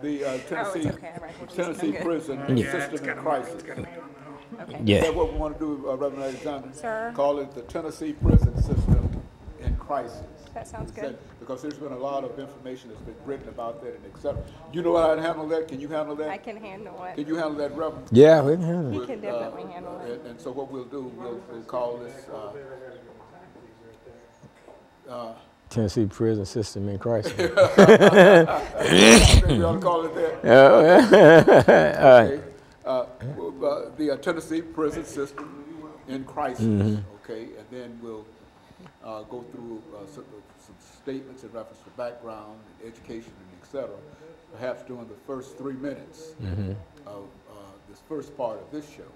Tennessee, Tennessee prison system in crisis. Okay. Is that what we want to do, Reverend Alexander? Sir? Call it the Tennessee prison system in crisis. That sounds good. Because there's been a lot of information that's been written about that and et cetera. You know how to handle that? Can you handle that? I can handle it. Can you handle that, Reverend? Yeah, we can handle He it. can definitely handle it. And so what we'll do, we'll call this Tennessee prison system in crisis. I think we ought to call it that. Okay. The Tennessee prison system in crisis. Okay, and then we'll go through some statements in reference to background, and education, and et cetera, perhaps during the first 3 minutes of this first part of this show.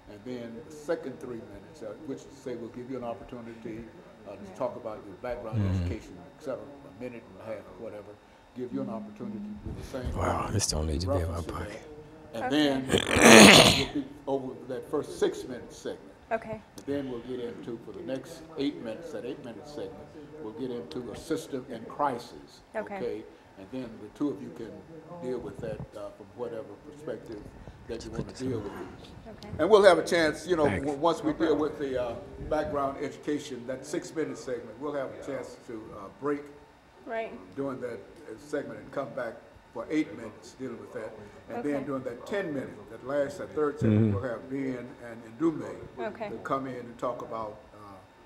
And then the second 3 minutes, which say will give you an opportunity to talk about your background, education, et cetera, a minute and a half or whatever, give you an opportunity to do the same. Wow, this don't need to be in my pocket. And then we'll be over that first 6 minute segment. Okay. And then we'll get into, for the next 8 minutes, that 8 minute segment, we'll get into a system in crisis. Okay. And then the two of you can deal with that from whatever perspective that you want to deal with it. Okay. And we'll have a chance, you know, once we deal with the background education, that 6 minute segment, we'll have a chance to break during that segment and come back for 8 minutes dealing with that. And then during that 10 minute, that third segment, we'll have Ben and Ndume to come in and talk about.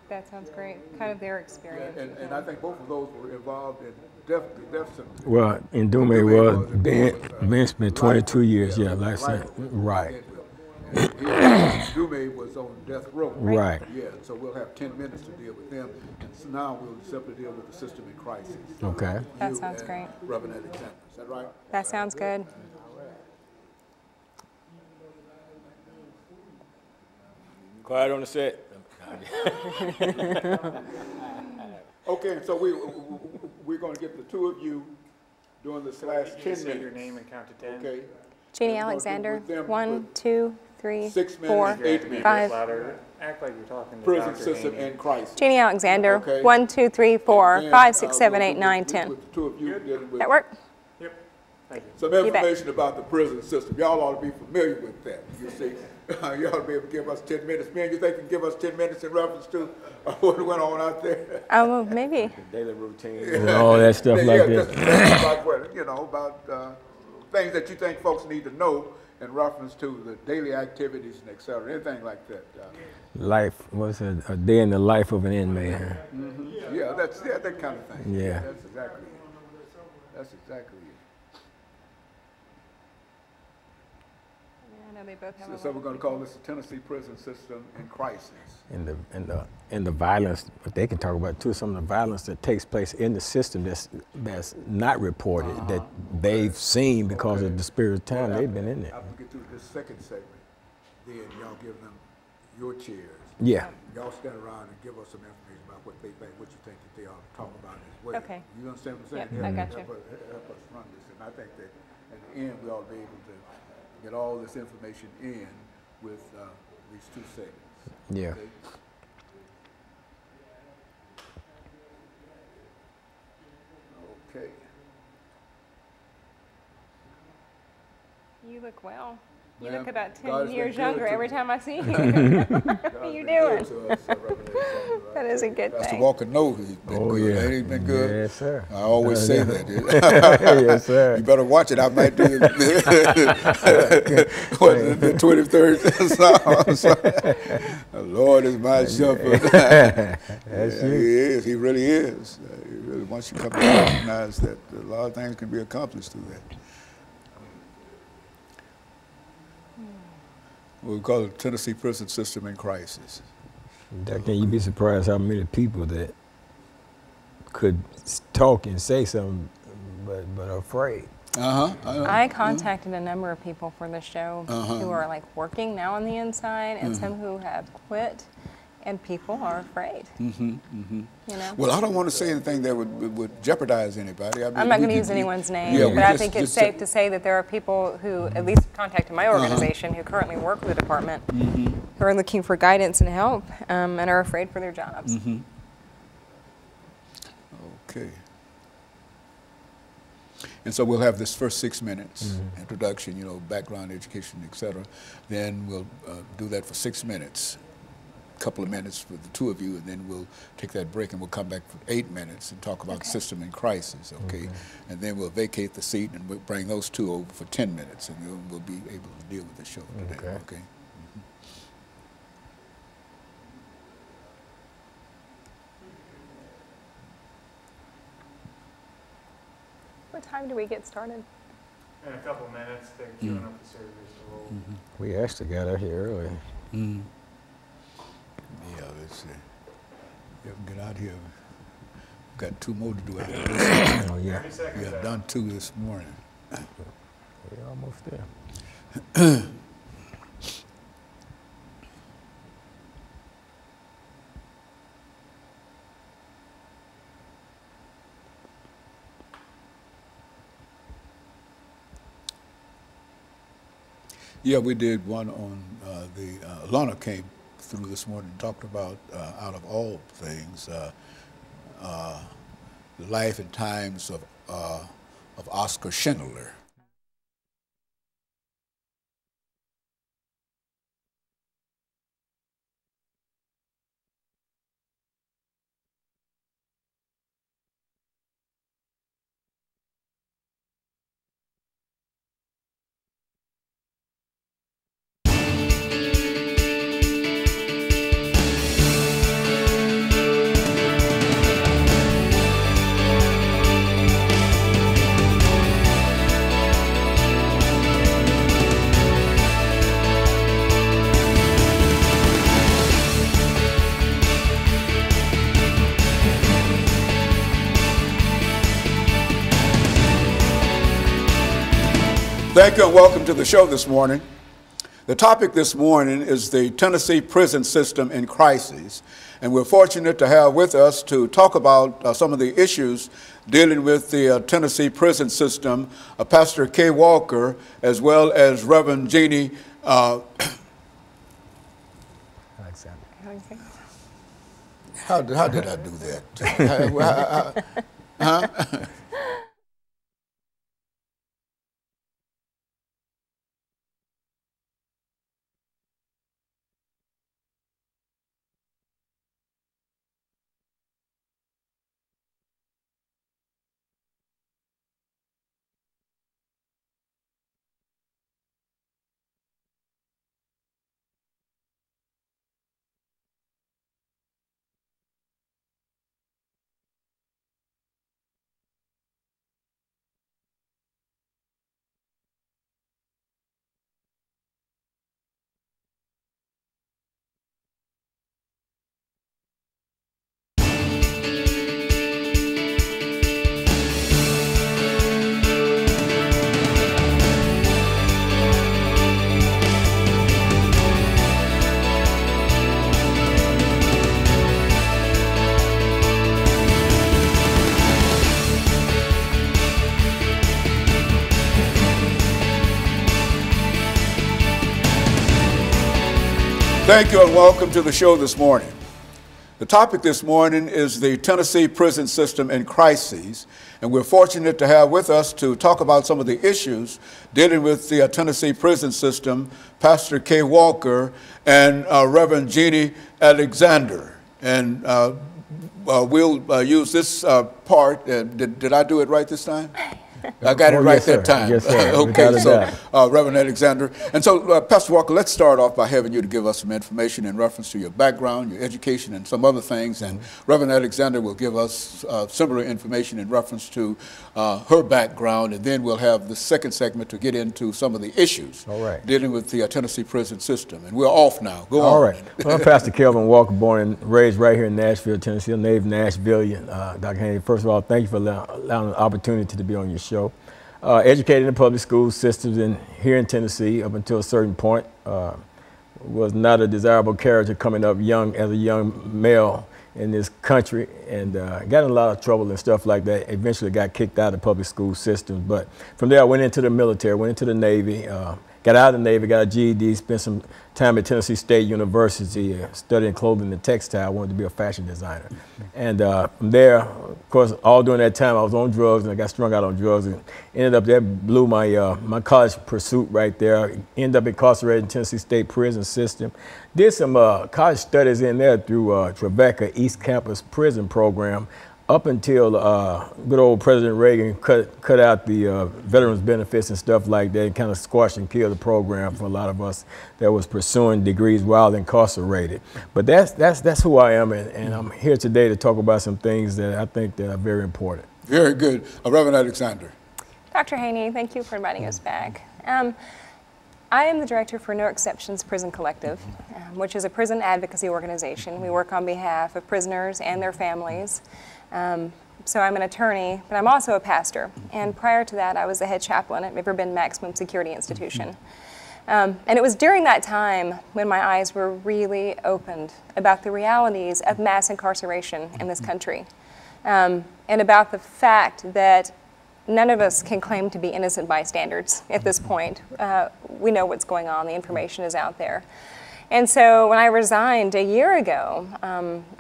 That sounds great. Kind of their experience. And I think both of those were involved in death sentences. Well, Ndume was, Ben spent 22 years, life sentence. Right. Ndume was on death row. Right. Yeah, so we'll have 10 minutes to deal with them. And so now we'll simply deal with the system in crisis. Okay. That sounds great. Reverend Alexander, is that right? That sounds good. Quiet on the set. Okay, so we're going to get the two of you doing this last 10 minutes. Say your name and count to 10. Okay. Jeannie Alexander, 1, 2, 3, 6 4, minutes, 8 minutes. 5. Louder. Act like you're talking to Prison Dr. system Haney. in crisis. Jeannie Alexander, Okay. 1, 2, 3, 4, And, 5, 6, 7, we'll 8, 9, 10. with the two of you dealing with That work? Yep. Thank you. some information about the prison system. Y'all ought to be familiar with that, you see. You ought to be able to give us 10 minutes. Man, you think you can give us 10 minutes in reference to what went on out there? Oh, maybe. Daily routine and all that stuff like just that. about what, you know, about things that you think folks need to know in reference to the daily activities and et cetera, anything like that. Life, what's it, a day in the life of an inmate. Yeah, that kind of thing. Yeah. That's exactly it. That's exactly it. I know they both have So we're going to call this the Tennessee prison system in crisis. And the violence, but they can talk about too, some of the violence that takes place in the system that's not reported, that they've seen because of the spirit of time they've been in there. After we get through this second segment, then y'all give them your chairs. Yeah. Y'all stand around and give us some information about what they think, what you think that they ought to talk about as well. Okay. You understand what I'm saying? Yep, I got you. Help us run this. And I think that at the end, we ought to be able to get all this information in with these two segments. Yeah. Okay? Okay. You look well. You Ma'am, look about God 10 has years been good younger to every me. time I see you. What are you doing? That is a good Pastor thing. Walker knows he's been good. Ain't he been good? Yes, sir. I always say that. Yes, sir. You better watch it. I might do the 23rd Psalm. The Lord is my shepherd. That's Yeah, you. he is. He really is. He really, once you come to recognize that a lot of things can be accomplished through that. We call it Tennessee prison system in crisis. Can you be surprised how many people that could talk and say something, but are afraid? I contacted a number of people for the show who are like working now on the inside, and some who have quit, and people are afraid. You know. Well, I don't want to say anything that would jeapurdize anybody. I mean, I'm not going to use anyone's name, yeah, but I think it's safe to say that there are people who at least contacted my organization who currently work with the department who are looking for guidance and help and are afraid for their jobs. Okay. And so we'll have this first 6 minutes, introduction, you know, background, education, etc. Then we'll do that for 6 minutes, a couple of minutes for the two of you, and then we'll take that break and we'll come back for 8 minutes and talk about system in crisis, okay? And then we'll vacate the seat and we'll bring those two over for 10 minutes, and then we'll be able to deal with the show today, okay? What time do we get started? In a couple minutes, they're queuing up the servers to roll. We actually got out here early. Yeah, let's see. Get out here. We've got 2 more to do after this. Oh, yeah. 30 seconds We have out. done 2 this morning. We're almost there. Yeah, we did one on Lana came through this morning and talked about, out of all things, the life and times of Oscar Schindler. Thank you and welcome to the show this morning. The topic this morning is the Tennessee prison system in crisis. And we're fortunate to have with us to talk about some of the issues dealing with the Tennessee prison system, Pastor KWalker, as well as Reverend Jeannie. Alexander. How did I do that? Huh? Thank you and welcome to the show this morning. The topic this morning is the Tennessee prison system in crises, and we're fortunate to have with us to talk about some of the issues dealing with the Tennessee prison system, Pastor KWalker and Reverend Jeannie Alexander. And we'll use this part. Did I do it right this time? I got it right yes, that time. Yes, sir. Okay, so Reverend Alexander. And so, Pastor Walker, let's start off by having you to give us some information in reference to your background, your education, and some other things. And Reverend Alexander will give us similar information in reference to her background. And then we'll have the second segment to get into some of the issues dealing with the Tennessee prison system. And we're off now. Go on. All right. Well, I'm Pastor Kelvin Walker, born and raised right here in Nashville, Tennessee, a native Nashvilleian. Dr. Haney, first of all, thank you for allowing the opportunity to be on your show. Educated in public school systems here in Tennessee up until a certain point. Was not a desirable character coming up as a young male in this country, and got in a lot of trouble and stuff like that. Eventually got kicked out of public school systems. But from there I went into the military, went into the Navy, got out of the Navy, got a GED, spent some time at Tennessee State University studying clothing and textile. I wanted to be a fashion designer. And from there, of course, all during that time, I was on drugs, and I got strung out on drugs, and ended up, that blew my, my college pursuit right there. Ended up incarcerated in Tennessee State prison system. Did some college studies in there through Tribeca East Campus Prison Program, up until good old President Reagan cut out the veterans benefits and stuff like that, and kind of squashed and killed the program for a lot of us that was pursuing degrees while incarcerated. But that's who I am, and I'm here today to talk about some things that I think that are very important. Very good. Reverend Alexander. Dr. Haney, thank you for inviting us back. I am the director for No Exceptions Prison Collective, which is a prison advocacy organization. We work on behalf of prisoners and their families. So I'm an attorney, but I'm also a pastor. And prior to that, I was the head chaplain at Riverbend Maximum Security Institution. And it was during that time when my eyes were really opened about the realities of mass incarceration in this country, and about the fact that none of us can claim to be innocent bystanders at this point. We know what's going on, the information is out there. And so when I resigned a year ago,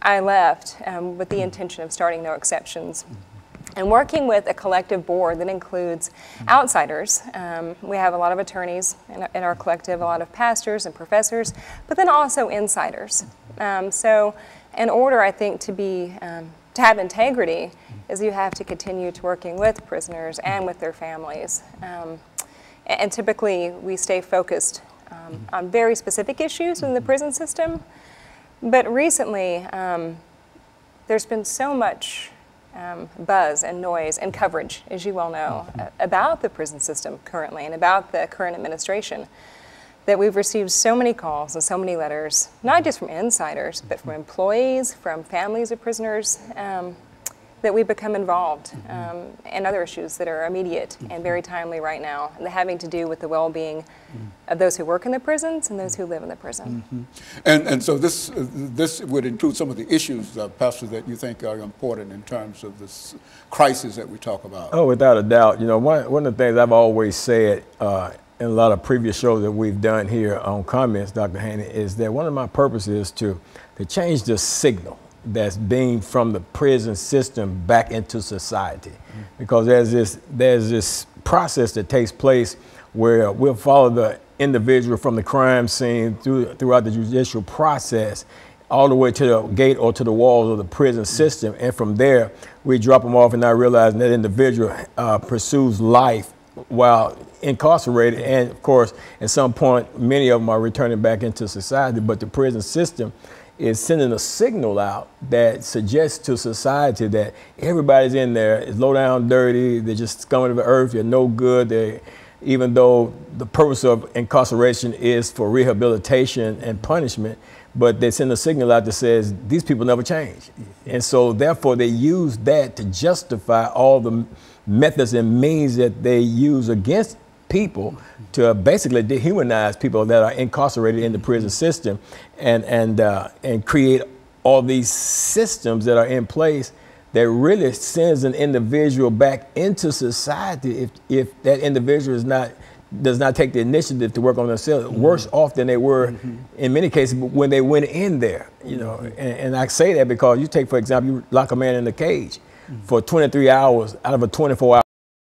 I left with the intention of starting No Exceptions and working with a collective board that includes outsiders. We have a lot of attorneys in our collective, a lot of pastors and professors, but then also insiders. So in order, I think, to have integrity, is you have to continue to working with prisoners and with their families. And typically, we stay focused on very specific issues in the prison system. But recently, there's been so much buzz and noise and coverage, as you well know, about the prison system currently and about the current administration, that we've received so many calls and so many letters, not just from insiders, but from employees, from families of prisoners, that we become involved in other issues that are immediate and very timely right now, having to do with the well-being of those who work in the prisons and those who live in the prison. And so this would include some of the issues, Pastor, that you think are important in terms of this crisis that we talk about. Oh, without a doubt. You know, one of the things I've always said in a lot of previous shows that we've done here on Comments, Dr. Haney, is that one of my purposes is to change the signal that's being from the prison system back into society. Because there's this process that takes place where we'll follow the individual from the crime scene throughout the judicial process all the way to the gate or to the walls of the prison system. And from there, we drop them off and not realizing that individual pursues life while incarcerated. And of course, at some point, many of them are returning back into society, but the prison system is sending a signal out that suggests to society that everybody's in there is low down dirty, they're just scum of the earth, they're no good, even though the purpose of incarceration is for rehabilitation and punishment, but they send a signal out that says these people never change. And so therefore they use that to justify all the methods and means that they use against people to basically dehumanize people that are incarcerated in the prison system, and create all these systems that are in place that really sends an individual back into society if that individual does not take the initiative to work on themselves, worse off than they were in many cases when they went in there. You know, and I say that because you take, for example, you lock a man in a cage for 23 hours out of a 24-hour